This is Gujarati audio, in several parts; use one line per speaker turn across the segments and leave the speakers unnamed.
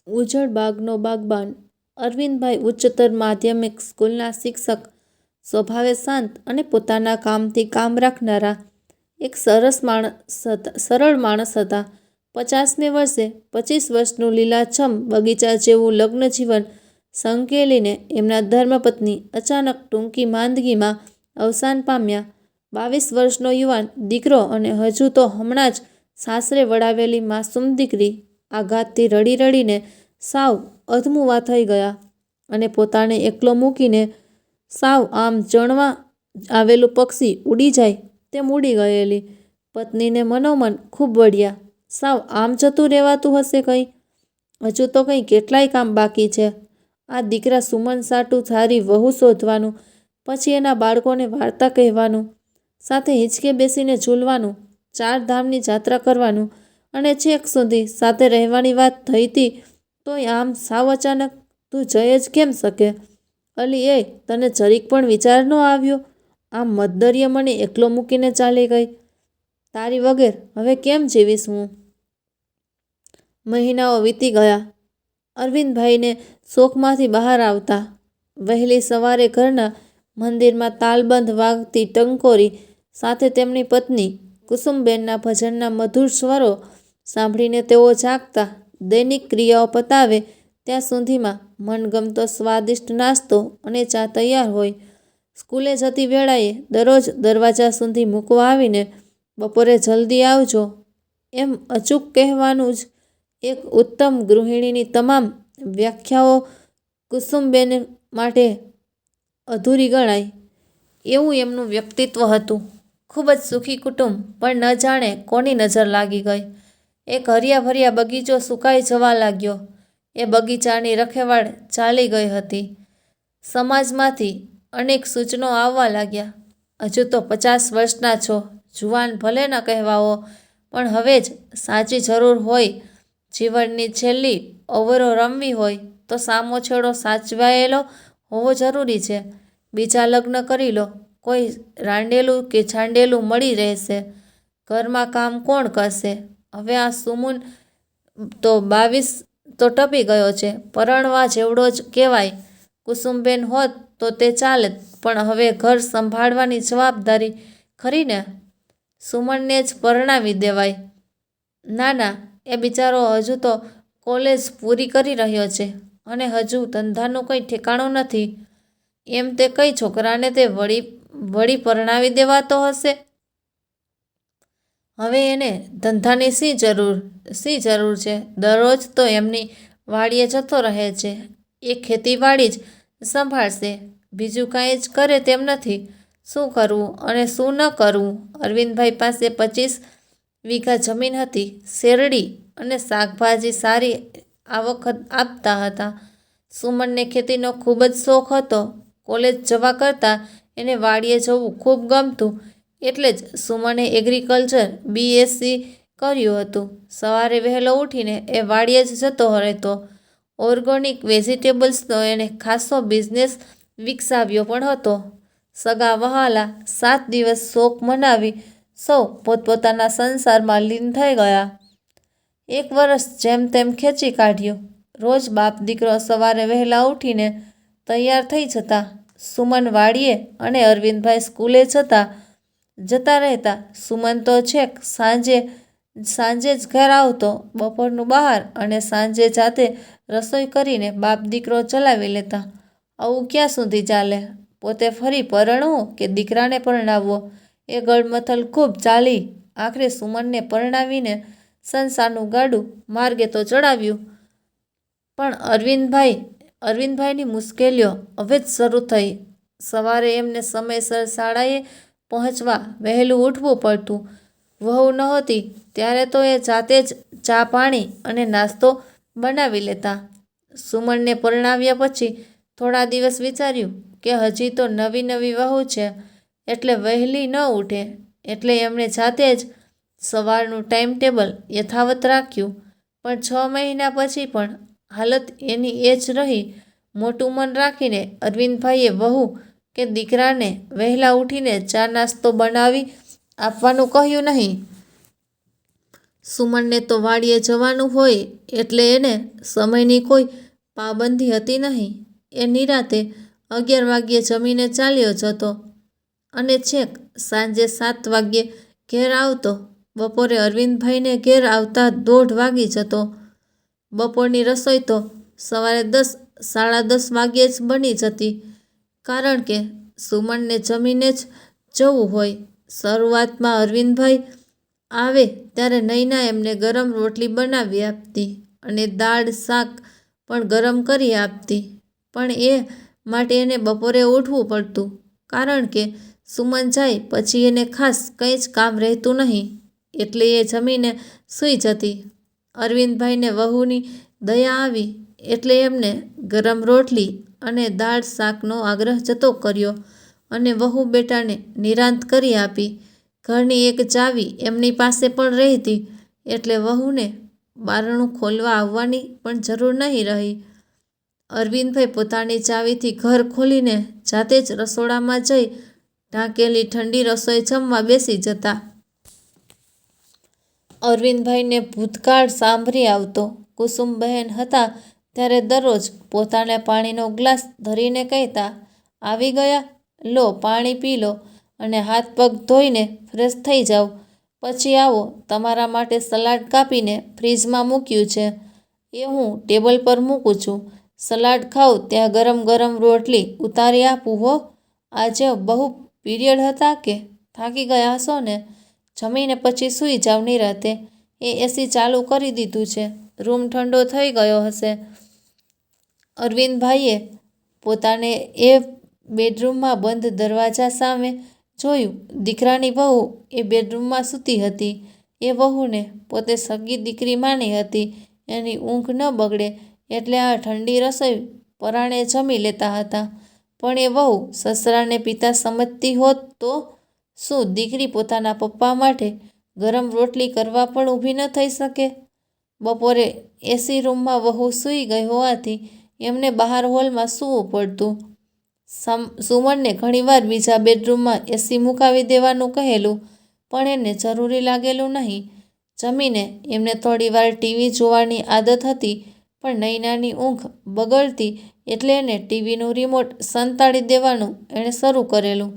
ઉજળ બાગનો બાગબાન અરવિંદભાઈ ઉચ્ચતર માધ્યમિક સ્કૂલના શિક્ષક, સ્વભાવે શાંત અને પોતાના કામથી કામ રાખનારા એક સરળ માણસ હતા. 50મે વર્ષે 25 વર્ષનું લીલાછમ બગીચા જેવું લગ્ન જીવન સંકેલીને એમના ધર્મપત્ની અચાનક ટૂંકી માંદગીમાં અવસાન પામ્યા. 22 વર્ષનો યુવાન દીકરો અને હજુ તો હમણાં જ સાસરે વળાવેલી માસૂમ દીકરી આઘાતથી રડી રડીને સાવ અધમુવા થઈ ગયા અને પોતાને એકલો મૂકીને સાવ આમ ચણવા આવેલું પક્ષી ઉડી જાય તેમ ઉડી ગયેલી પત્નીને મનોમન ખૂબ વઢ્યા. સાવ આમ જતું રહેવાતું હશે કંઈ? હજુ તો કંઈ કેટલાય કામ બાકી છે. આ દીકરા સુમન સાટુ સારી વહુ શોધવાનું, પછી એના બાળકોને વાર્તા કહેવાનું, સાથે હિંચકે બેસીને ઝૂલવાનું, 4 ધામની જાત્રા કરવાનું અને છેક સુધી સાથે રહેવાની વાત થઈ હતી તોય આમ સાવ અચાનક તું જઈ જ કેમ શકે? અલી એ તને જરીક પણ વિચાર ન આવ્યો? આમ મધદરિયે મને એકલો મૂકીને ચાલી ગઈ. તારી વગર હવે કેમ જીવીશ હું? મહિનાઓ વીતી ગયા. અરવિંદભાઈને શોકમાંથી બહાર આવતા વહેલી સવારે ઘરના મંદિરમાં તાલબંધ વાગતી ટંકોરી સાથે તેમની પત્ની કુસુમબેનના ભજનના મધુર સ્વરો સાંભળીને તેઓ જાગતા. દૈનિક ક્રિયાઓ પતાવે ત્યાં સુધીમાં મનગમતો સ્વાદિષ્ટ નાસ્તો અને ચા તૈયાર હોય. સ્કૂલે જતી વેળાએ દરરોજ દરવાજા સુધી મૂકવા આવીને બપોરે જલ્દી આવજો એમ અચૂક કહેવાનું જ એક ઉત્તમ ગૃહિણીની તમામ વ્યાખ્યાઓ કુસુમબેન માટે અધૂરી ગણાય. એવું એમનું વ્યક્તિત્વ હતું. ખૂબ જ સુખી કુટુંબ, પણ ન જાણે કોની નજર લાગી ગઈ. એક હરિયાભર્યા બગીચો સુકાઈ જવા લાગ્યો. એ બગીચાની રખેવાળ ચાલી ગઈ હતી. સમાજમાંથી અનેક સૂચનો આવવા લાગ્યા. હજુ તો 50 વર્ષના છો, જુવાન ભલે ન કહેવાઓ, પણ હવે જ સાચી જરૂર હોય, જીવનની છેલ્લી ઓવરો રમવી હોય તો સામો છેડો સાચવાયેલો હોવો જરૂરી છે. બીજા લગ્ન કરી લો, કોઈ રાંડેલું કે છાંડેલું મળી રહેશે. ઘરમાં કામ કોણ કરશે? હવે આ સુમન તો 22 તો ટપી ગયો છે, પરણવા જેવડો જ કહેવાય. કુસુમબેન હોત તો તે ચાલે, પણ હવે ઘર સંભાળવાની જવાબદારી ખરી ને? સુમનને જ પરણાવી દેવાય. ના ના, એ બિચારો હજુ તો કોલેજ પૂરી કરી રહ્યો છે અને હજુ ધંધાનું કંઈ ઠેકાણું નથી. એમ તે કઈ છોકરાને તે વળી પરણાવી દેવાતો હશે? હવે એને ધંધાની શી જરૂર છે? દરરોજ તો એમની વાડીએ જતો રહે છે. એ ખેતીવાડી જ સંભાળશે, બીજું કાંઈ જ કરે તેમ નથી. શું કરવું અને શું ન કરવું? અરવિંદભાઈ પાસે 25 વીઘા જમીન હતી. શેરડી અને શાકભાજી સારી આવક આપતા હતા. સુમનને ખેતીનો ખૂબ જ શોખ હતો. કોલેજ જવા કરતાં એને વાડીએ જવું ખૂબ ગમતું, એટલે જ સુમને એગ્રીકલ્ચર BSc કર્યું હતું. સવારે વહેલો ઉઠીને એ વાડીએ જ જતો રહેતો. ઓર્ગેનિક વેજીટેબલ્સનો એને ખાસો બિઝનેસ વિકસાવ્યો પણ હતો. સગા વહાલા 7 દિવસ શોક મનાવી સૌ પોતપોતાના સંસારમાં લીન થઈ ગયા. 1 વર્ષ જેમ તેમ ખેંચી કાઢ્યું. રોજ બાપ દીકરો સવારે વહેલા ઉઠીને તૈયાર થઈ જતા. સુમન વાડીએ અને અરવિંદભાઈ સ્કૂલે જતા રહેતા. સુમન તો છેક સાંજે જ ઘર આવતો. બપોરનું બહાર અને સાંજે જાતે રસોઈ કરીને બાપ દીકરો ચલાવી લેતા. આવું ક્યાં સુધી ચાલે? પોતે ફરી પરણવું કે દીકરાને પરણાવવો, એ ગળમથલ ખૂબ ચાલી આખરે સુમનને પરણાવીને સંસારનું ગાડું માર્ગે તો ચડાવ્યું. પણ અરવિંદભાઈની મુશ્કેલીઓ હવે જ શરૂ થઈ. સવારે એમને સમયસર શાળાએ પહોંચવા વહેલું ઉઠવું પડતું. વહુ નહોતી ત્યારે તો એ જાતે જ ચા પાણી અને નાસ્તો બનાવી લેતા. સુમનને પરણાવ્યા પછી થોડા દિવસ વિચાર્યું કે હજી તો નવી વહુ છે એટલે વહેલી ન ઉઠે, એટલે એમણે જાતે જ સવારનું ટાઈમટેબલ યથાવત રાખ્યું. પણ 6 મહિના પછી પણ હાલત એની એ જ રહી. મોટું મન રાખીને અરવિંદભાઈએ વહુ કે દીકરાને વહેલા ઉઠીને ચા નાસ્તો બનાવી આપવાનું કહ્યું નહીં. સુમનને તો વાડીએ જવાનું હોય એટલે એને સમયની કોઈ પાબંદી હતી નહીં. એ નિરાતે 11 વાગ્યે જમીને ચાલ્યો જતો અને છેક સાંજે 7 વાગ્યે ઘેર આવતો. બપોરે અરવિંદભાઈને ઘેર આવતા 1:30 વાગી જતો. બપોરની રસોઈ તો સવારે 10, સાડા 10 વાગ્યે જ બની જતી, કારણ કે સુમનને જમીને જ જવું હોય. શરૂઆતમાં અરવિંદભાઈ આવે ત્યારે નૈના એમને ગરમ રોટલી બનાવી આપતી અને દાળ શાક પણ ગરમ કરી આપતી, પણ એ માટે એને બપોરે ઉઠવું પડતું, કારણ કે સુમન જાય પછી એને ખાસ કંઈ જ કામ રહેતું નહીં, એટલે એ જમીને સૂઈ જતી. અરવિંદભાઈને વહુની દયા આવી એટલે એમને ગરમ રોટલી અને દાળ શાકનો આગ્રહ જતો કર્યો અને વહુ બેટાને નિરાંત કરી આપી. ઘરની એક ચાવી એમની પાસે પણ રહેતી એટલે વહુને બારણું ખોલવા આવવાની પણ જરૂર નહીં રહી. અરવિંદભાઈ પોતાની ચાવીથી ઘર ખોલીને જાતે જ રસોડામાં જઈ ઢાંકેલી ઠંડી રસોઈ જમવા બેસી જતા. અરવિંદભાઈને ભૂતકાળ સાંભળી આવતો. કુસુમબહેન હતા ત્યારે દરરોજ પોતાને પાણીનો ગ્લાસ ધરીને કહેતા, આવી ગયા, લો પાણી પી લો અને હાથ પગ ધોઈને ફ્રેશ થઈ જાઓ. પછી આવો, તમારા માટે સલાડ કાપીને ફ્રીજમાં મૂક્યું છે, એ હું ટેબલ પર મૂકું છું. સલાડ ખાઓ ત્યાં ગરમ ગરમ રોટલી ઉતારી આપું હો. આજે બહુ પીરિયડ હતા કે થાકી ગયા હશો ને? જમીને પછી સૂઈ જાવ નિરાતે. એ એસી ચાલુ કરી દીધું છે, રૂમ ઠંડો થઈ ગયો હશે. અરવિંદભાઈએ પોતાને એ બેડરૂમમાં બંધ દરવાજા સામે જોયું. દીકરાની વહુ એ બેડરૂમમાં સૂતી હતી. એ વહુને પોતે સગી દીકરી માની હતી. એની ઊંઘ ન બગડે એટલે આ ઠંડી રસોઈ પરાણે જમી લેતા હતા. પણ એ વહુ સસરાને પિતા સમજતી હોત તો શું દીકરી પોતાના પપ્પા માટે ગરમ રોટલી કરવા પણ ઊભી ન થઈ શકે? બપોરે એસી રૂમમાં વહુ સૂઈ ગઈ હોવાથી એમને બહાર હોલમાં સૂવું પડતું. સુમનને ઘણીવાર બીજા બેડરૂમમાં એસી મુકાવી દેવાનું કહેલું, પણ એને જરૂરી લાગેલું નહીં. જમીને એમને થોડીવાર ટીવી જોવાની આદત હતી, પણ નૈનાની ઊંઘ બગડતી એટલે એને ટીવીનું રિમોટ સંતાડી દેવાનું એણે શરૂ કરેલું.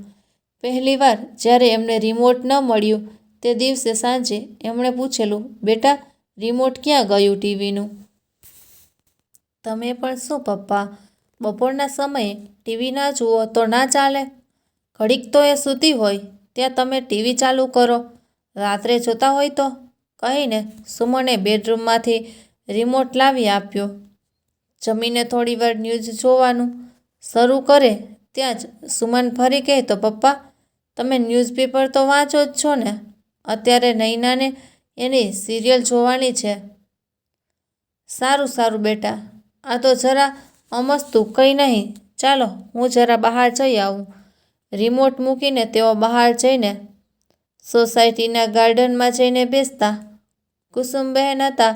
પહેલીવાર જ્યારે એમને રિમોટ ન મળ્યું તે દિવસે સાંજે એમણે પૂછેલું, બેટા, રિમોટ ક્યાં ગયું ટીવીનું? તમે પણ શું પપ્પા, બપોરના સમયે ટીવી ના જુઓ તો ના ચાલે? ઘડીક તો એ સૂતી હોય ત્યાં તમે ટીવી ચાલુ કરો, રાત્રે જોતા હોય તો, કહીને સુમને બેડરૂમમાંથી રિમોટ લાવી આપ્યો. જમીને થોડીવાર ન્યૂઝ જોવાનું શરૂ કરે ત્યાં જ સુમન ફરી કહેતો, પપ્પા, તમે ન્યૂઝપેપર તો વાંચો જ છો ને? અત્યારે નૈનાને એની સિરિયલ જોવાની છે. સારું સારું બેટા, આ તો જરા અમસ્તું કંઈ નહીં, ચાલો હું જરા બહાર જઈ આવું. રિમોટ મૂકીને તેઓ બહાર જઈને સોસાયટીના ગાર્ડનમાં જઈને બેસતા. કુસુમબહેન હતા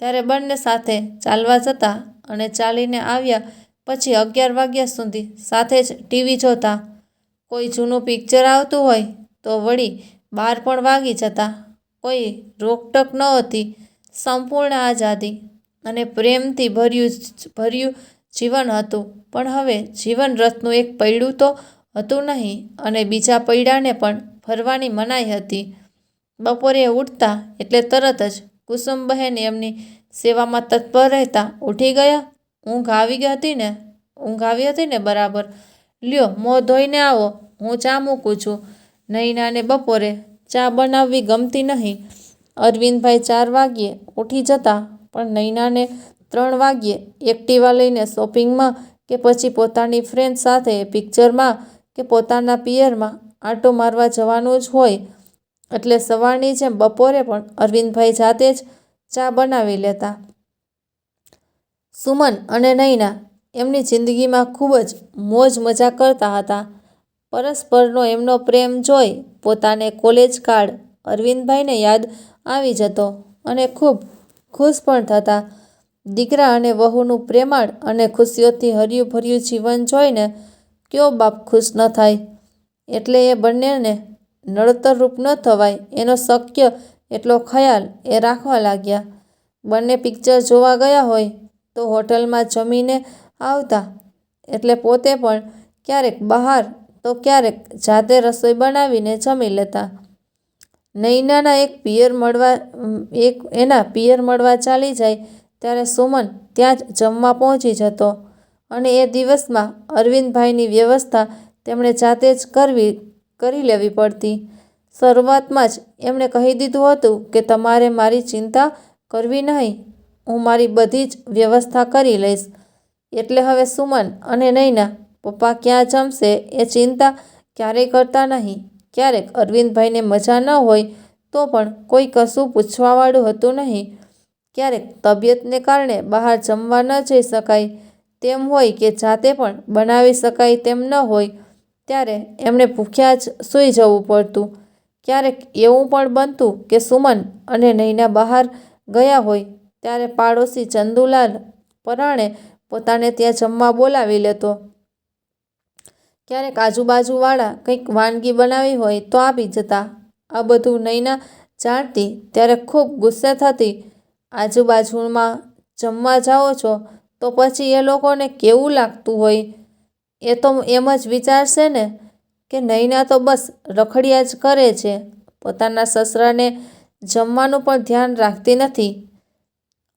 ત્યારે બંને સાથે ચાલવા જતા અને ચાલીને આવ્યા પછી 11 વાગ્યા સુધી સાથે જ ટીવી જોતા. કોઈ જૂનું પિક્ચર આવતું હોય તો વળી 12 પણ વાગી જતા. કોઈ રોકટોક નહોતી, સંપૂર્ણ આઝાદી અને પ્રેમથી ભર્યું જીવન હતું. પણ હવે જીવન રથનું એક પૈડું તો હતું નહીં અને બીજા પૈડાને પણ ફરવાની મનાઈ હતી. બપોરે ઉઠતા એટલે તરત જ કુસુમબહેન એમની સેવામાં તત્પર રહેતા. ઉઠી ગયા? ઊંઘ આવી હતી ને બરાબર? લ્યો મોં ધોઈને આવો, હું ચા મૂકું છું. નૈનાને બપોરે ચા બનાવવી ગમતી નહીં. અરવિંદભાઈ 4 વાગ્યે ઉઠી જતા, પણ નૈનાને 3 વાગ્યે એક્ટિવા લઈને શોપિંગમાં કે પછી પોતાની ફ્રેન્ડ સાથે પિક્ચરમાં કે પોતાના પિયરમાં આંટો મારવા જવાનું જ હોય. એટલે સવારની જેમ બપોરે પણ અરવિંદભાઈ જાતે જ ચા બનાવી લેતા. સુમન અને નૈના એમની જિંદગીમાં ખૂબ જ મોજ મજા કરતા હતા. પરસ્પરનો એમનો પ્રેમ જોઈ પોતાને કોલેજ કાળ અરવિંદભાઈને યાદ આવી જતો અને ખૂબ ખુશ પણ થતા. દીકરા અને વહુનું પ્રેમાળ અને ખુશીઓથી હર્યું ભર્યું જીવન જોઈને કયો બાપ ખુશ ન થાય? એટલે એ બંનેને નડતરરૂપ ન થવાય એનો શક્ય એટલો ખ્યાલ એ રાખવા લાગ્યા. બંને પિક્ચર જોવા ગયા હોય તો હોટલમાં જમીને આવતા, એટલે પોતે પણ ક્યારેક બહાર તો ક્યારેક જાતે રસોઈ બનાવીને જમી લેતા. નૈનાના એના પિયર મળવા ચાલી જાય ત્યારે સુમન ત્યાં જ જમવા પહોંચી જતો અને એ દિવસમાં અરવિંદભાઈની વ્યવસ્થા તેમણે જાતે જ કરી લેવી પડતી. શરૂઆતમાં જ એમણે કહી દીધું હતું કે તમારે મારી ચિંતા કરવી નહીં, હું મારી બધી જ વ્યવસ્થા કરી લઈશ. એટલે હવે સુમન અને નૈના પપ્પા ક્યાં જમશે એ ચિંતા ક્યારેય કરતા નહીં. ક્યારેક અરવિંદભાઈને મજા ન હોય તો પણ કોઈ કશું પૂછવાવાળું હતું નહીં. ક્યારેક તબિયતને કારણે બહાર જમવા ન જઈ શકાય તેમ હોય કે જાતે પણ બનાવી શકાય તેમ ન હોય ત્યારે એમણે ભૂખ્યા જ સૂઈ જવું પડતું. ક્યારેક એવું પણ બનતું કે સુમન અને નૈના બહાર ગયા હોય ત્યારે પાડોશી ચંદુલાલ પરાણે પોતાને ત્યાં જમવા બોલાવી લેતો. ક્યારેક આજુબાજુવાળા કંઈક વાનગી બનાવી હોય તો આપી જતા. આ બધું નૈના જાણતી ત્યારે ખૂબ ગુસ્સે થતી. આજુબાજુમાં જમવા જાઓ છો તો પછી એ લોકોને કેવું લાગતું હોય? એ તો એમ જ વિચારશે ને કે નૈના તો બસ રખડ્યા જ કરે છે, પોતાના સસરાને જમવાનું પણ ધ્યાન રાખતી નથી.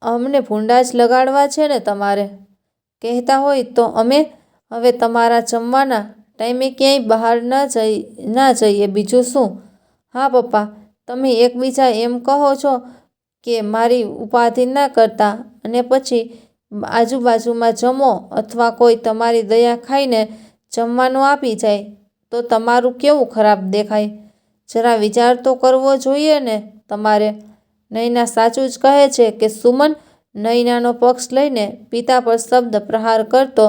અમને ભૂંડા જ લગાડવા છે ને તમારે? કહેતા હોય તો અમે હવે તમારા જમવાના ટાઈમે ક્યાંય બહાર ના જઈએ, બીજું શું? હા પપ્પા, તમે એકબીજા એમ કહો છો કે મારી ઉપાધિ ના કરતા અને પછી આજુબાજુમાં જમો અથવા કોઈ તમારી દયા ખાઈને જમવાનું આપી જાય તો તમારું કેવું ખરાબ દેખાય? જરા વિચાર તો કરવો જોઈએ ને તમારે. નૈના સાચું જ કહે છે કે સુમન નૈનાનો પક્ષ લઈને પિતા પર શબ્દ પ્રહાર કરતો,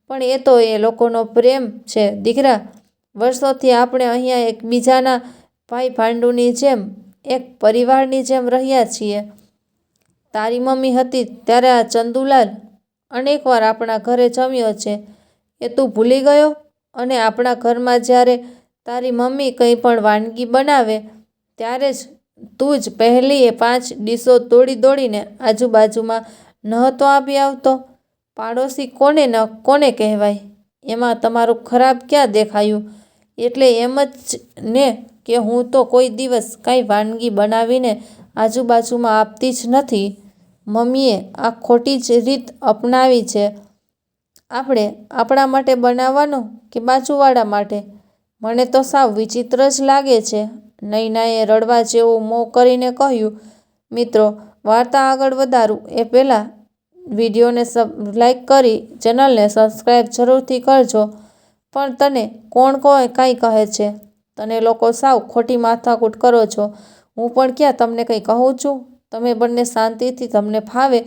પણ એ તો એ લોકોનો પ્રેમ છે દીકરા. વર્ષોથી આપણે અહીંયા એકબીજાના ભાઈ ભાંડુની જેમ, એક પરિવારની જેમ રહ્યા છીએ. તારી મમ્મી હતી ત્યારે આ ચંદુલાલ અનેકવાર આપણા ઘરે જમ્યો છે, એ તું ભૂલી ગયો? અને આપણા ઘરમાં જ્યારે તારી મમ્મી કંઈ પણ વાનગી બનાવે ત્યારે જ તું જ પહેલી એ 5 ડીશો દોડીને આજુબાજુમાં નહોતો આપી આવતો? પાડોશી કોને કહેવાય? એમાં તમારું ખરાબ ક્યાં દેખાયું? એટલે એમ જ ને કે હું તો કોઈ દિવસ કાંઈ વાનગી બનાવીને આજુબાજુમાં આપતી જ નથી. મમ્મીએ આ ખોટી જ રીત અપનાવી છે. આપણે આપણા માટે બનાવવાનું કે બાજુવાળા માટે? મને તો સાવ વિચિત્ર જ લાગે છે. નૈનાએ રડવા જેવું મોં કરીને કહ્યું. મિત્રો, વાર્તા આગળ વધારું એ પહેલાં વિડીયોને લાઈક કરી ચેનલને સબસ્ક્રાઈબ જરૂરથી કરજો. પણ તને કોણ કાંઈ કહે છે? તને લોકો સાવ ખોટી માથાકૂટ કરો છો. હું પણ ક્યાં તમને કંઈ કહું છું? તમે બંને શાંતિથી તમને ફાવે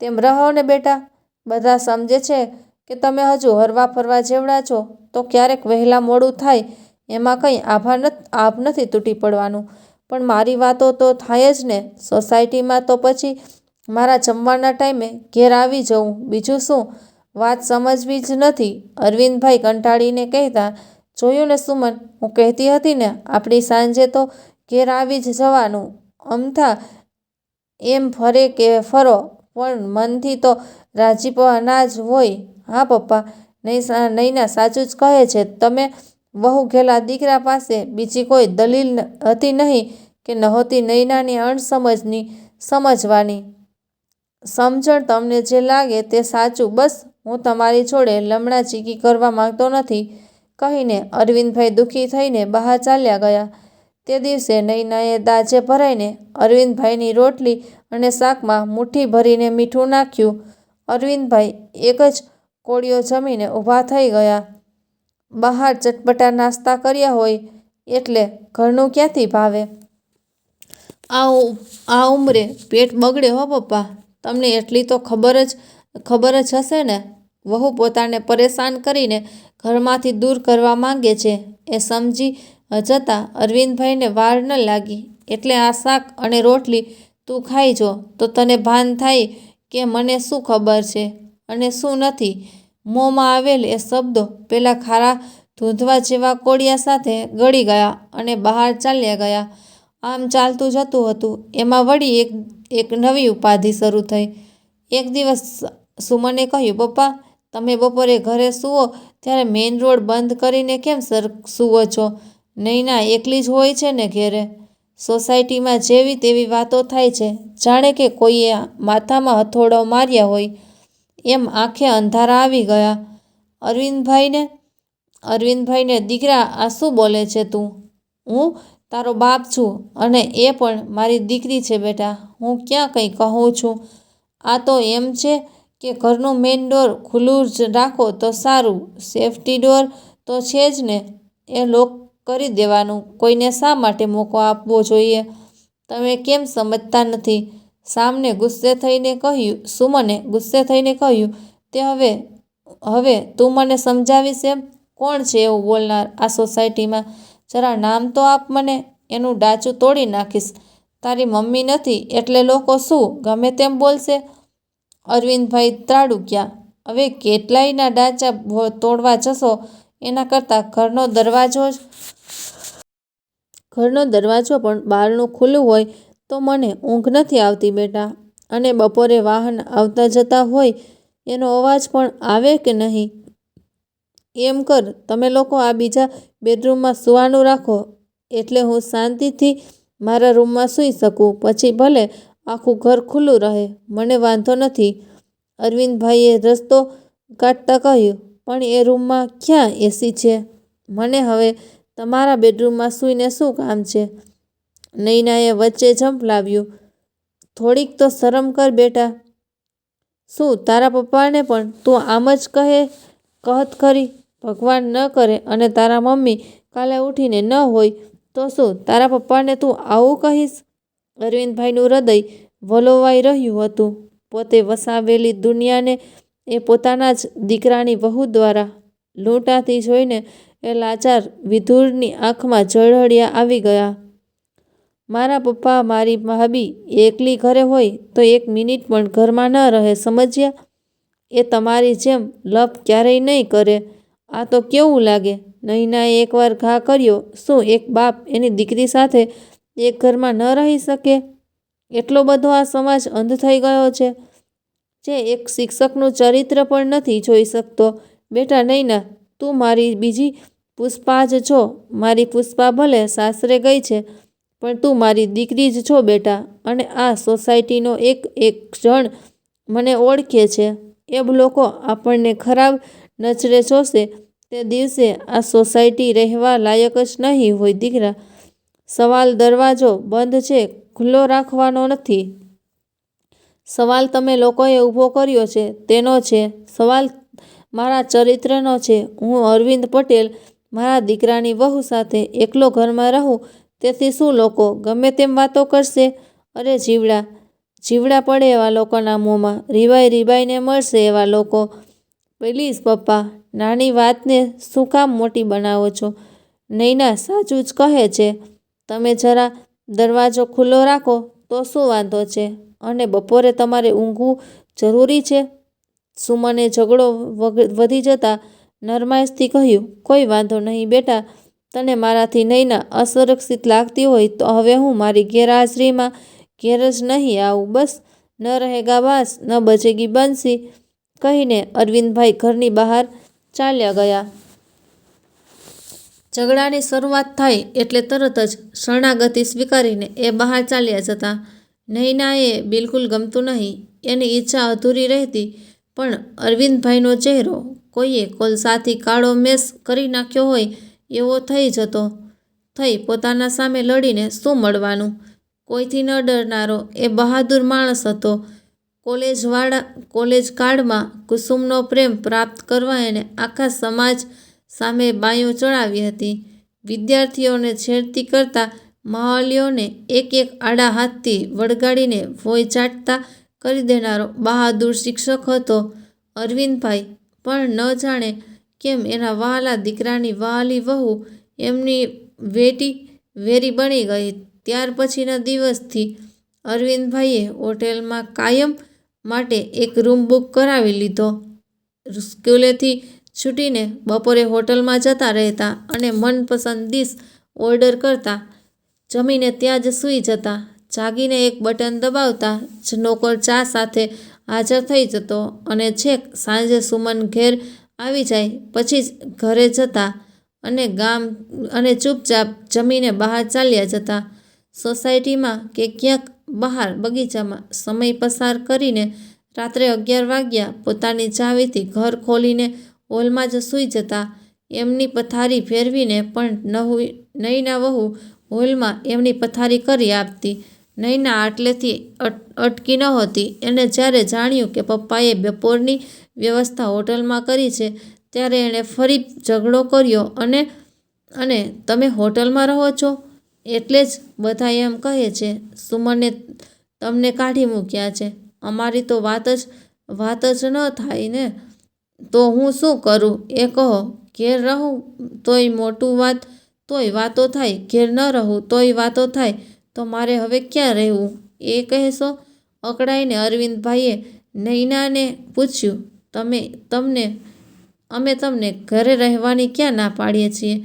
તેમ રહો ને બેટા. બધા સમજે છે કે તમે હજુ હરવા ફરવા જેવડા છો તો ક્યારેક વહેલા મોડું થાય એમાં કંઈ આભ નથી તૂટી પડવાનું. પણ મારી વાતો તો થાય જ ને સોસાયટીમાં, તો પછી મારા જમવાના ટાઈમે ઘેર આવી જવું, બીજું શું? વાત સમજવી જ નથી, અરવિંદભાઈ કંટાળીને કહેતા. જોયું ને સુમન, હું કહેતી હતી ને આપણી સાંજે તો ઘેર આવી જ જવાનું. અમથા એમ ફરો પણ મનથી તો રાજીપો ના જ હોય. હા પપ્પા, નૈના સાચું જ કહે છે. તમે વહુ ઘેલા દીકરા પાસે બીજી કોઈ દલીલ હતી નહીં કે નહોતી નૈનાની અણસમજની સમજવાની. સમજણ તમને જે લાગે તે સાચું. બસ હું તમારી જોડે લમણાચીકી કરવા માંગતો નથી, કહીને અરવિંદભાઈ દુઃખી થઈને બહાર ચાલ્યા ગયા. તે દિવસે નૈનાએ દાજે ભરાઈને અરવિંદભાઈની રોટલી અને શાકમાં મુઠ્ઠી ભરીને મીઠું નાખ્યું. અરવિંદભાઈ એક જ કોળિયો જમીને ઊભા થઈ ગયા. બહાર ચટપટા નાસ્તા કર્યા હોય એટલે ઘરનું ક્યાંથી ભાવે? આ ઉંમરે પેટ બગડે હો પપ્પા, તમને એટલી તો ખબર જ હશે ને. વહુ પોતાને પરેશાન કરીને ઘરમાંથી દૂર કરવા માંગે છે એ સમજી જતાં અરવિંદભાઈને વાર ન લાગી. એટલે આ શાક અને રોટલી તું ખાઈ જો તો તને ભાન થાય કે મને શું ખબર છે અને શું નથી. મોંમાં આવેલ એ શબ્દો પેલા ખારા ધૂંધવા જેવા કોળિયા સાથે ગળી ગયા અને બહાર ચાલ્યા ગયા. આમ ચાલતું જતું હતું એમાં વળી એક નવી ઉપાધિ શરૂ થઈ. એક દિવસ સુમને કહ્યું, પપ્પા, તમે બપોરે ઘરે સૂવો ત્યારે મેઇન રોડ બંધ કરીને કેમ સૂવો છો? નૈના એકલી જ હોય છે ને ઘેરે? સોસાયટીમાં જેવી તેવી વાતો થાય છે, જાણે કે કોઈએ માથામાં હથોડો માર્યા હોય એમ. આંખે અંધારા આવી ગયા અરવિંદભાઈને. દીકરા, આ શું બોલે છે તું? હું તારો બાપ છું અને એ પણ મારી દીકરી છે બેટા. હું ક્યાં કંઈ કહું છું? આ તો એમ છે કે ઘરનું મેઇન ડોર ખુલ્લું જ રાખો તો સારું. સેફ્ટી ડોર તો છે જ ને, એ લોક કરી દેવાનું. કોઈને શા માટે મોકો આપવો જોઈએ? તમે કેમ સમજતા નથી? સુમને ગુસ્સે થઈને કહ્યું, તે હવે તું મને સમજાવીશ એમ? કોણ છે એવું બોલનાર આ સોસાયટીમાં? જરા નામ તો આપ મને, એનું ડાચું તોડી નાખીશ. તારી મમ્મી નથી એટલે લોકો શું ગમે તેમ બોલશે? અરવિંદભાઈ ત્રાડુક્યા. હવે કેટલાયના ડાચા તોડવા જશો એના કરતાં ઘરનો દરવાજો પણ બારણું ખુલ્લું હોય તો મને ઊંઘ નથી આવતી બેટા. અને બપોરે વાહન આવતા જતા હોય એનો અવાજ પણ આવે કે નહીં? એમ કર, તમે લોકો આ બીજા બેડરૂમમાં સૂવાનું રાખો એટલે હું શાંતિથી મારા રૂમમાં સૂઈ શકું. પછી ભલે આખું ઘર ખુલ્લું રહે, મને વાંધો નથી. અરવિંદભાઈએ રસ્તો કાઢતા કહ્યું, પણ એ રૂમમાં ક્યાં એસી છે? મને હવે તમારા બેડરૂમમાં સૂઈને શું કામ છે? નૈનાએ વચ્ચે ઝંપલાવ્યું. થોડીક તો શરમ કર બેટા. શું તારા પપ્પાને પણ તું આમ જ કહત ખરી? ભગવાન ન કરે અને તારા મમ્મી કાલે ઉઠીને ન હોય તો શું તારા પપ્પાને તું આવું કહીશ? અરવિંદભાઈનું હૃદય વલોવાઈ રહ્યું હતું. પોતે વસાવેલી દુનિયાને એ પોતાના જ દીકરાની વહુ દ્વારા લૂંટાતી જોઈને એ લાચાર વિધુરની આંખમાં જળહળિયા આવી ગયા. મારા પપ્પા, મારી ભાભી એકલી ઘરે હોય તો એક મિનિટ પણ ઘરમાં ન રહે, સમજ્યા? એ તમારી જેમ લપ ક્યારેય નહીં કરે. આ તો કેવું લાગે? નૈનાએ એકવાર ઘા કર્યો. શું એક બાપ એની દીકરી સાથે એક ઘરમાં ન રહી શકે? એટલો બધો આ સમાજ અંધ થઈ ગયો છે જે એક શિક્ષકનું ચરિત્ર પણ નથી જોઈ શકતો? બેટા નૈના, તું મારી બીજી પુષ્પા જ છો. મારી પુષ્પા ભલે સાસરે ગઈ છે પણ તું મારી દીકરી જ છો બેટા. અને આ સોસાયટીનો એક જણ મને ઓળખે છે. એ લોકો આપણને ખરાબ નજરે જોશે તે દિવસે આ સોસાયટી રહેવા લાયક જ નહીં હોય. દીકરા, સવાલ દરવાજો બંધ છે, ખુલ્લો રાખવાનો નથી. સવાલ તમે લોકોએ ઊભો કર્યો છે તેનો છે. સવાલ મારા ચરિત્રનો છે. હું અરવિંદ પટેલ મારા દીકરાની વહુ સાથે એકલો ઘરમાં રહું તેથી શું લોકો ગમે તેમ વાતો કરશે? અરે જીવડા પડે એવા લોકોના મોંમાં રીબાઈને મળશે એવા લોકો. પ્લીઝ પપ્પા, નાની વાતને શું કામ મોટી બનાવો છો? નૈના સાચું જ કહે છે. તમે જરા દરવાજો ખુલ્લો રાખો તો શું વાંધો છે? અને બપોરે તમારે ઊંઘવું જરૂરી છે? સુમને ઝઘડો વધી જતા નરમાઈથી કહ્યું, કોઈ વાંધો નહીં બેટા. તને મારાથી નૈના અસુરક્ષિત લાગતી હોય તો હવે હું મારી ગેરહાજરીમાં ઘેર જ નહીં આવું. બસ, ન રહેગા બાસ ન બચેગી બંસી કહીને અરવિંદભાઈ ઘરની બહાર ચાલ્યા ગયા. ઝઘડાની શરૂઆત થાય એટલે તરત જ શરણાગતિ સ્વીકારીને એ બહાર ચાલ્યા જતા. નૈનાએ બિલકુલ ગમતું નહીં. એની ઈચ્છા અધૂરી રહેતી પણ અરવિંદભાઈનો ચહેરો કોઈએ કોલસાથી કાળો મેસ કરી નાખ્યો હોય એવો થઈ પોતાના સામે લડીને શું મળવાનું? કોઈથી ન ડરનારો એ બહાદુર માણસ હતો. કોલેજ કાળમાં કુસુમનો પ્રેમ પ્રાપ્ત કરવા એને આખા સમાજ સામે બાયું ચડાવી હતી. વિદ્યાર્થીઓને છેડતી કરતા માહલીઓને એક આડા હાથથી વળગાડીને ભોંય ચાટતા કરી દેનારો બહાદુર શિક્ષક હતો અરવિંદભાઈ. પણ ન જાણે કેમ એના વહાલા દીકરાની વહાલી વહુ એમની વેરી બની ગઈ. ત્યાર પછીના દિવસથી અરવિંદભાઈએ હોટેલમાં કાયમ માટે એક રૂમ બુક કરાવી લીધો. સ્કૂલેથી છૂટીને બપોરે હોટલમાં જતા રહેતા અને મનપસંદ ડીશ ઓર્ડર કરતા. જમીને ત્યાં જ સૂઈ જતા. જાગીને એક બટન દબાવતા જ નોકર ચા સાથે હાજર થઈ જતો અને છેક સાંજે સુમન ઘેર આવી જાય પછી જ ઘરે જતા અને ચૂપચાપ જમીને બહાર ચાલ્યા જતા. સોસાયટીમાં કે ક્યાંક બહાર બગીચામાં સમય પસાર કરીને રાત્રે 11 વાગ્યા પોતાની ચાવીથી ઘર ખોલીને હોલમાં જ સૂઈ જતા. એમની પથારી ફેરવીને પણ નૈના વહુ હોલમાં એમની પથારી કરી આપતી. નૈના આટલેથી અટકી નહોતી. એણે જ્યારે જાણ્યું કે પપ્પાએ બપોરની વ્યવસ્થા હોટલમાં કરી છે ત્યારે એણે ફરી ઝઘડો કર્યો અને તમે હોટલમાં રહો છો એટલે જ બધા એમ કહે છે સુમને તમને કાઢી મૂક્યા છે. અમારી તો વાત જ ન થાય ને, તો હું શું કરું એ કહો. ઘેર રહું તોય વાતો થાય, ઘેર ન રહું તોય વાતો થાય, તો મારે હવે ક્યાં રહેવું એ કહેશો? અકળાઈને અરવિંદભાઈએ નૈનાને પૂછ્યું, અમે તમને ઘરે રહેવાની ક્યાં ના પાડીએ છીએ?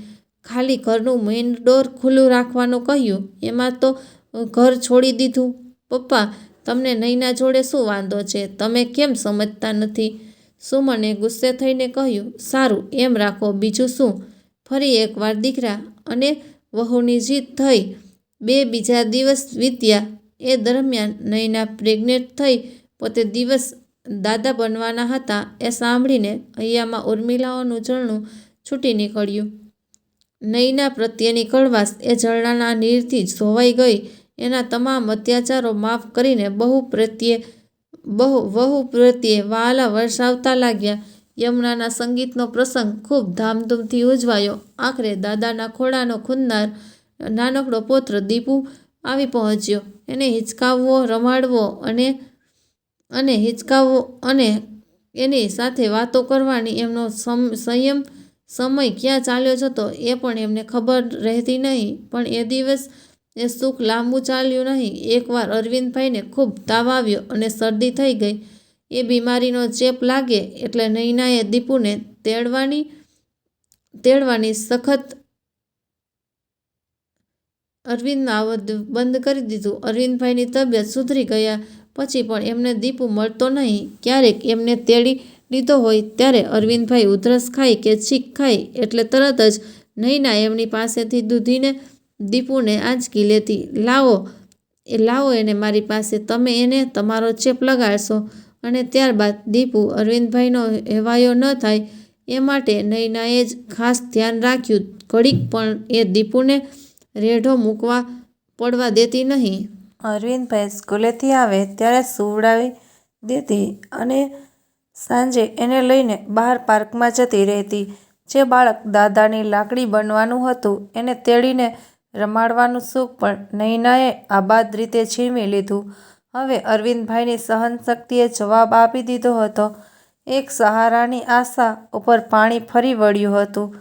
ખાલી ઘરનું મેઇન ડોર ખુલ્લું રાખવાનું કહ્યું, એમાં તો ઘર છોડી દીધું. પપ્પા, તમને નૈના જોડે શું વાંધો છે? તમે કેમ સમજતા નથી? સુમને ગુસ્સે થઈને કહ્યું, સારું એમ રાખો, બીજું શું? ફરી એકવાર દીકરા અને વહુની જીત થઈ. બીજા દિવસ વીત્યા. એ દરમિયાન નૈના પ્રેગ્નેન્ટ થઈ પોતે દિવસ દાદા બનવાના હતા એ સાંભળીને હૈયામાં ઉર્મિલાઓનું ઝરણું છૂટી નીકળ્યું. નૈના પ્રત્યેની કડવાશ એ ઝરણાના નીરથી જ ધોવાઈ ગઈ. એના તમામ અત્યાચારો માફ કરીને વહુ પ્રત્યે વહાલા વરસાવતા લાગ્યા. યમુનાના સંગીતનો પ્રસંગ ખૂબ ધામધૂમથી ઉજવાયો. આખરે દાદાના ખોળાનો ખૂંદનાર નાનકડો પૌત્ર દીપુ આવી પહોંચ્યો. એને હિંચકાવવો, રમાડવો અને એની સાથે વાતો કરવાની એમનો સમય ક્યાં ચાલ્યો જતો એ પણ એમને ખબર રહેતી નહીં. પણ એ દિવસ એ સુખ લાંબુ ચાલ્યું નહીં. એકવાર અરવિંદભાઈને ખૂબ તાવ આવ્યો અને શરદી થઈ ગઈ. એ બીમારીનો ચેપ લાગે એટલે નૈનાએ દીપુને તેડવાની સખત અરવિંદમાં આવવાનું બંધ કરી દીધું. અરવિંદભાઈની તબિયત સુધરી ગયા પછી પણ એમને દીપુ મળતો નહીં. ક્યારેક એમને તેડી લીધો હોય ત્યારે અરવિંદભાઈ ઉધરસ ખાય કે છીંક ખાય એટલે તરત જ નૈના એમની પાસેથી દૂધીને દીપુને આંચકી લેતી. લાવો એને મારી પાસે, તમે એને તમારો ચેપ લગાડશો. અને ત્યારબાદ દીપુ અરવિંદભાઈનો હેવાયો ન થાય એ માટે નૈનાએ જ ખાસ ધ્યાન રાખ્યું. ઘડીક પણ એ દીપુને રેઢો મૂકવા પડવા દેતી નહીં. અરવિંદભાઈ સ્કૂલેથી આવે ત્યારે સુવડાવી દેતી અને સાંજે એને લઈને બહાર પાર્કમાં જતી રહેતી. જે બાળક દાદાની લાકડી બનવાનું હતું એને તેડીને રમાડવાનું સુખ પણ નૈનાએ આબાદ રીતે છીનવી લીધું. હવે અરવિંદભાઈની સહનશક્તિએ જવાબ આપી દીધો હતો. એક સહારાની આશા ઉપર પાણી ફરી વળ્યું હતું.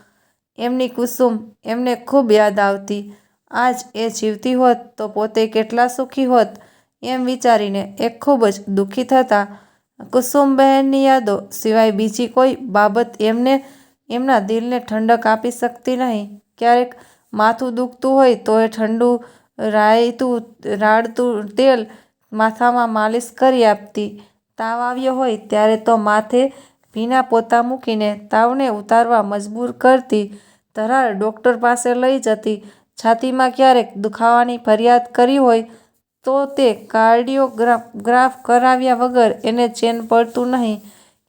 એમની કુસુમ એમને ખૂબ યાદ આવતી. આજ એ જીવતી હોત તો પોતે કેટલા સુખી હોત એમ વિચારીને એ ખૂબ જ દુઃખી થતા. કુસુમબહેનની યાદો સિવાય બીજી કોઈ બાબત એમના દિલને ઠંડક આપી શકતી નહીં. ક્યારેક માથું દુખતું હોય તો એ ઠંડુ રાળતું તેલ માથામાં માલિશ કરી આપતી. તાવ આવ્યો હોય ત્યારે તો માથે ભીના પોતા મૂકીને તાવને ઉતારવા મજબૂર કરતી. ધરાર ડૉક્ટર પાસે લઈ જતી. છાતીમાં ક્યારેક દુખાવાની ફરિયાદ કરી હોય તો તે કાર્ડિયોગ્રાફ કરાવ્યા વગર એને ચેન પડતું નહીં.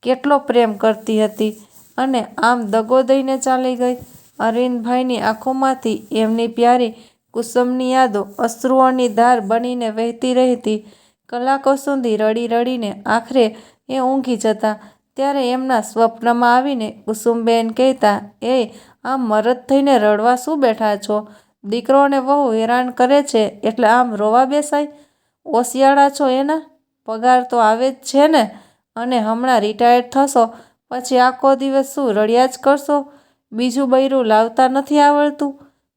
કેટલો પ્રેમ કરતી હતી અને આમ દગો દઈને ચાલી ગઈ. અરવિંદભાઈની આંખોમાંથી એમની પ્યારી કુસુમની યાદો અશ્રુઓની ધાર બનીને વહેતી રહેતી. કલાકો સુધી રડી રડીને આખરે એ ઊંઘી જતા. ત્યારે એમના સ્વપ્નમાં આવીને કુસુમબેન કહેતા, આમ મરદ થઈને રડવા શું બેઠા છો? દીકરો ને વહુ હેરાન કરે છે એટલે આમ રોવા બેસાય? ઓશિયાળા છો એના? પગાર તો આવે જ છે ને? અને હમણાં રિટાયર્ડ થશો પછી આખો દિવસ શું રડ્યા જ કરશો? બીજું બૈરું લાવતા નથી આવડતું?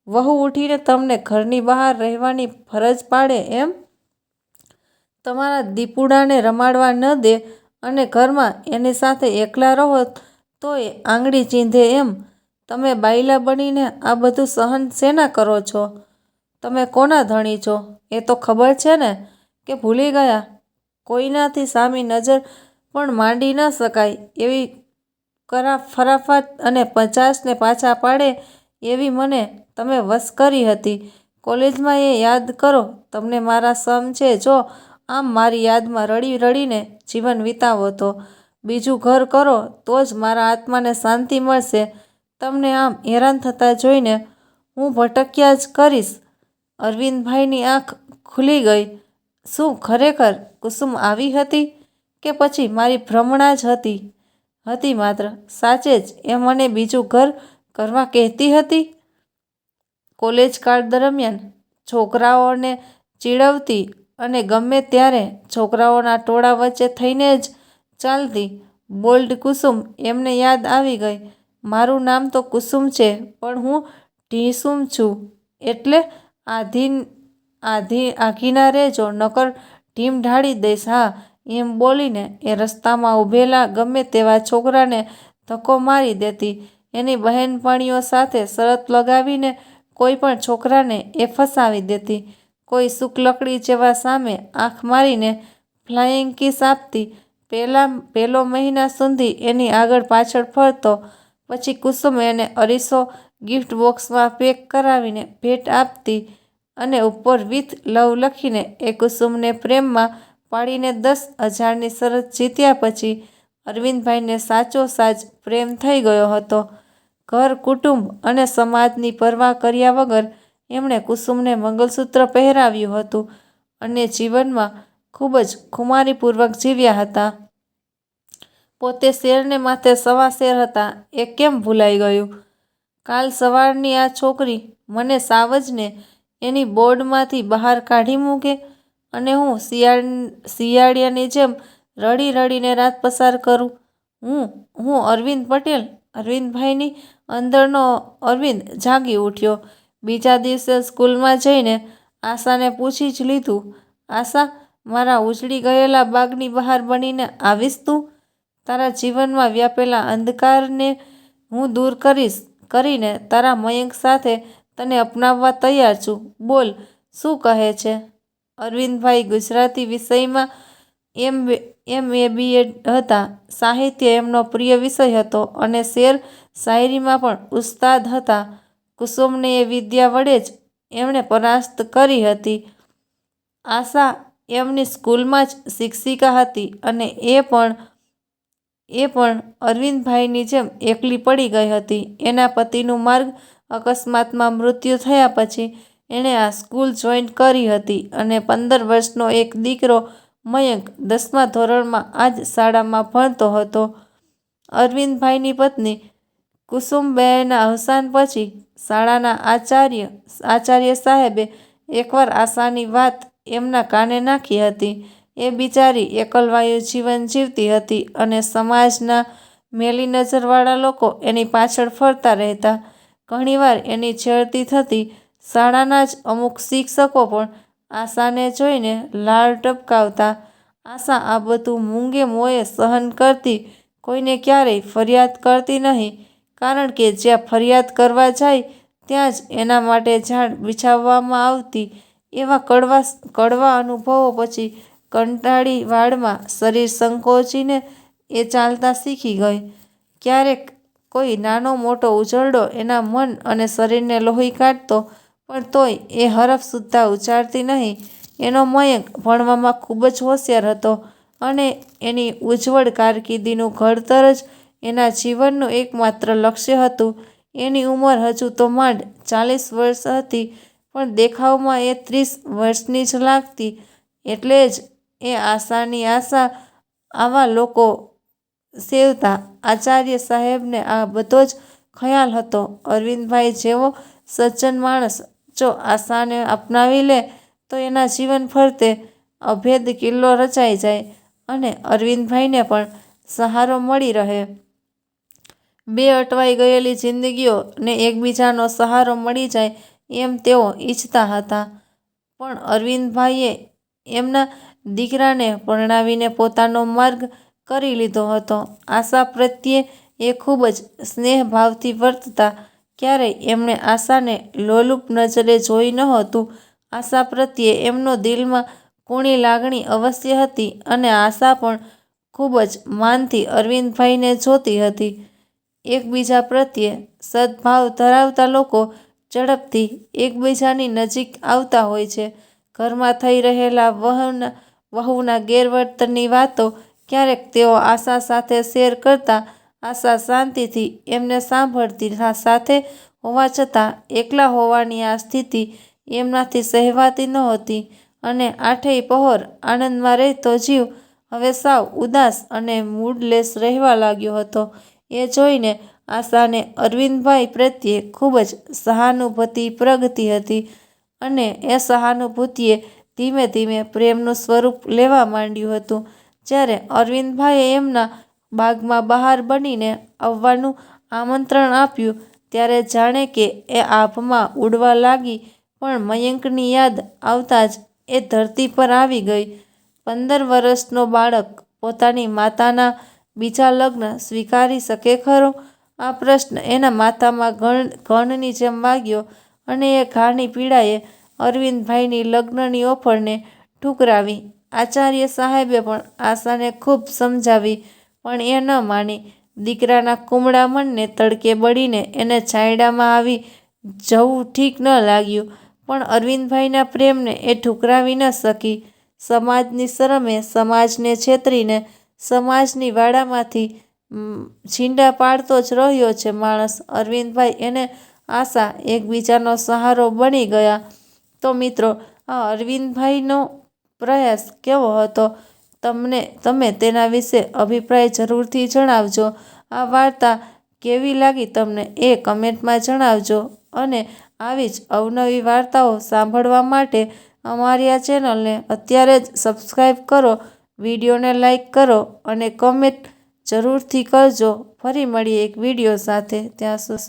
વહુ ઉઠીને તમને ઘરની બહાર રહેવાની ફરજ પાડે એમ? તમારા દીપુડાને રમાડવા ન દે અને ઘરમાં એની સાથે એકલા રહો તોય આંગળી ચીંધે એમ? તમે બાયલા બનીને આ બધું સહન શેના કરો છો? તમે કોના ધણી છો એ તો ખબર છે ને, કે ભૂલી ગયા? કોઈનાથી સામી નજર પણ માંડી ન શકાય એવી ફરાફાટ અને 50ને પાછા પાડે એવી મને તમે વશ કરી હતી. કોલેજમાં એ યાદ કરો, તમને મારા સમ છે. જો આમ મારી યાદમાં રડી રડીને જીવન વિતાવો તો બીજું ઘર કરો તો જ મારા આત્માને શાંતિ મળશે. તમને આમ હેરાન થતા જોઈને હું ભટક્યા જ કરીશ. અરવિંદભાઈની આંખ ખુલી ગઈ. શું ખરેખર કુસુમ આવી હતી, કે પછી મારી ભ્રમણા જ હતી માત્ર? સાચે જ એ મને બીજું ઘર કરવા કહેતી હતી? કોલેજ કાળ દરમિયાન છોકરાઓને ચીડવતી અને ગમે ત્યારે છોકરાઓના ટોળા વચ્ચે થઈને જ ચાલતી બોલ્ડ કુસુમ એમને યાદ આવી ગઈ. મારું નામ તો કુસુમ છે, પણ હું ઢીસુમ છું. એટલે આઘીના રહેજો, નકર ઢીમ ઢાળી દઈશ. હા, એમ બોલીને એ રસ્તામાં ઊભેલા ગમે તેવા છોકરાને ધક્કો મારી દેતી. એની બહેનપણીઓ સાથે શરત લગાવીને કોઈ પણ છોકરાને એ ફસાવી દેતી. કોઈ શુકલકડી જેવા સામે આંખ મારીને ફ્લાઇંગ કિસ આપતી. પહેલો મહિના સુધી એની આગળ પાછળ ફરતો. પછી કુસુમ એને અરીસો ગિફ્ટ બોક્સમાં પેક કરાવીને ભેટ આપતી અને ઉપર વિથ લવ લખીને. એ કુસુમને પ્રેમમાં પાડીને 10,000ની શરત જીત્યા પછી અરવિંદભાઈને સાચો સાજ પ્રેમ થઈ ગયો હતો. ઘર, કુટુંબ અને સમાજની પરવા કર્યા વગર એમણે કુસુમને મંગલસૂત્ર પહેરાવ્યું હતું અને જીવનમાં ખૂબ જ ખુમારીપૂર્વક જીવ્યા હતા. પોતે શેરને માથે સવા શેર હતા એ કેમ ભૂલાઈ ગયું? કાલ સવારની આ છોકરી મને સાવ જ ને એની બોર્ડમાંથી બહાર કાઢી મૂકે અને હું શિયાળિયાની જેમ રડી રડીને રાત પસાર કરું. હું અરવિંદ પટેલ? અરવિંદભાઈની અંદરનો અરવિંદ જાગી ઉઠ્યો. બીજા દિવસે સ્કૂલમાં જઈને આશાને પૂછી જ લીધું. આશા, મારા ઉજળી ગયેલા બાગની બહાર બનીને આવીશ તું? તારા જીવનમાં વ્યાપેલા અંધકારને હું દૂર કરીને તારા મયંક સાથે તને અપનાવવા તૈયાર છું. બોલ, શું કહે છે? અરવિંદભાઈ ગુજરાતી વિષયમાં MA હતા. સાહિત્ય એમનો પ્રિય વિષય હતો અને શેર શાયરીમાં પણ ઉસ્તાદ હતા. કુસુમને એ વિદ્યા વડે જ એમણે પરાસ્ત કરી હતી. આશા એમની સ્કૂલમાં જ શિક્ષિકા હતી અને એ પણ અરવિંદભાઈની જેમ એકલી પડી ગઈ હતી. એના પતિનું માર્ગ અકસ્માતમાં મૃત્યુ થયા પછી એણે આ સ્કૂલ જોઈન કરી હતી અને 15 વર્ષનો એક દીકરો મયંક 10મા ધોરણમાં આ જ શાળામાં ભણતો હતો. અરવિંદભાઈની પત્ની કુસુમબહેનના અવસાન પછી શાળાના આચાર્ય સાહેબે એકવાર આશાની વાત એમના કાને નાખી હતી. એ બિચારી એકલવાયું જીવન જીવતી હતી અને સમાજના મેલી નજરવાળા લોકો એની પાછળ ફરતા રહેતા. ઘણીવાર એની છેડતી થતી. શાળાના જ અમુક શિક્ષકો પણ આશાને જોઈને લાળ ટપકાવતા. આશા આ બધું મૂંગે મોંએ સહન કરતી. કોઈને ક્યારેય ફરિયાદ કરતી નહીં, કારણ કે જ્યાં ફરિયાદ કરવા જાય ત્યાં જ એના માટે ઝાડ બિછાવવામાં આવતી. એવા કડવા અનુભવો પછી કંટાળી વાડમાં શરીર સંકોચીને એ ચાલતા શીખી ગઈ. ક્યારેક કોઈ નાનો મોટો ઉઝરડો એના મન અને શરીરને લોહી કાઢતો, પણ તોય એ હરફ સુદ્ધા ઉચ્ચારતી નહીં. એનો મયંક ભણવામાં ખૂબ જ હોશિયાર હતો અને એની ઉજ્જવળ કારકિર્દીનું ઘડતર જ એના જીવનનું એકમાત્ર લક્ષ્ય હતું. એની ઉંમર હજુ તો માંડ 40 વર્ષ હતી, પણ દેખાવમાં એ 30 વર્ષની જ લાગતી. એટલે જ એ આશાની આશા આવા લોકો સેવતા. આચાર્ય સાહેબને આ બધો જ ખ્યાલ હતો. અરવિંદભાઈ જેવો સજ્જન માણસ જો આશાને અપનાવી લે તો એના જીવન ફરતે અભેદ કિલ્લો રચાઈ જાય અને અરવિંદભાઈને પણ સહારો મળી રહે. બે અટવાઈ ગયેલી જિંદગીઓને એકબીજાનો સહારો મળી જાય એમ તેઓ ઈચ્છતા હતા. પણ અરવિંદભાઈએ એમના દીકરાને પરણાવીને પોતાનો માર્ગ કરી લીધો હતો. આશા પ્રત્યે એ ખૂબ જ સ્નેહભાવથી વર્તતા. ક્યારેય એમણે આશાને લોલુપ નજરે જોઈ નહોતું. આશા પ્રત્યે એમનો દિલમાં કૂણી લાગણી અવશ્ય હતી અને આશા પણ ખૂબ જ માનથી અરવિંદભાઈને જોતી હતી. એકબીજા પ્રત્યે સદભાવ ધરાવતા લોકો ઝડપથી એકબીજાની નજીક આવતા હોય છે. ઘરમાં થઈ રહેલા વહુના ગેરવર્તનની વાતો ક્યારેક તેઓ આશા સાથે શેર કરતા. આશા શાંતિથી એમને સાંભળતી. સાથે હોવા છતાં એકલા હોવાની આ સ્થિતિ એમનાથી સહેવાતી નહોતી અને આઠેય પહોર આનંદમાં રહેતો જીવ હવે સાવ ઉદાસ અને મૂડલેસ રહેવા લાગ્યો હતો. એ જોઈને આશાને અરવિંદભાઈ પ્રત્યે ખૂબ જ સહાનુભૂતિ પ્રગટી હતી અને એ સહાનુભૂતિએ ધીમે ધીમે પ્રેમનું સ્વરૂપ લેવા માંડ્યું હતું. જ્યારે અરવિંદભાઈએ એમના બાગમાં બહાર બનીને આવવાનું આમંત્રણ આપ્યું ત્યારે જાણે કે એ આભમાં ઉડવા લાગી. પણ મયંકની યાદ આવતાં જ એ ધરતી પર આવી ગઈ. 15 વર્ષનો બાળક પોતાની માતાના બીજા લગ્ન સ્વીકારી શકે ખરો? આ પ્રશ્ન એના માથામાં ઘણની જેમ વાગ્યો અને એ ઘાની પીડાએ અરવિંદભાઈની લગ્નની ઓફરને ઠુકરાવી. આચાર્ય સાહેબે પણ આશાને ખૂબ સમજાવી પણ એ ન માની. દીકરાના કુમળા મનને તડકે બળીને એને છાંયડામાં આવી જવું ઠીક ન લાગ્યું. પણ અરવિંદભાઈના પ્રેમને એ ઠુકરાવી ન શકી. સમાજની શરમે સમાજને છેતરીને સમાજની વાડામાંથી છીંડા પાડતો જ રહ્યો છે માણસ. અરવિંદભાઈ અને આશા એકબીજાનો સહારો બની ગયા. તો મિત્રો, આ અરવિંદભાઈનો પ્રયાસ કેવો હતો? તમે તેના વિશે અભિપ્રાય જરૂરથી જણાવજો. આ વાર્તા કેવી લાગી તમને એ કમેન્ટમાં જણાવજો અને આવી જ અવનવી વાર્તાઓ સાંભળવા માટે અમારી આ ચેનલને અત્યારે જ સબસ્ક્રાઈબ કરો, વિડીયોને લાઈક કરો અને કમેન્ટ જરૂરથી કરજો. ફરી મળીએ એક વિડીયો સાથે. ત્યાં સુધી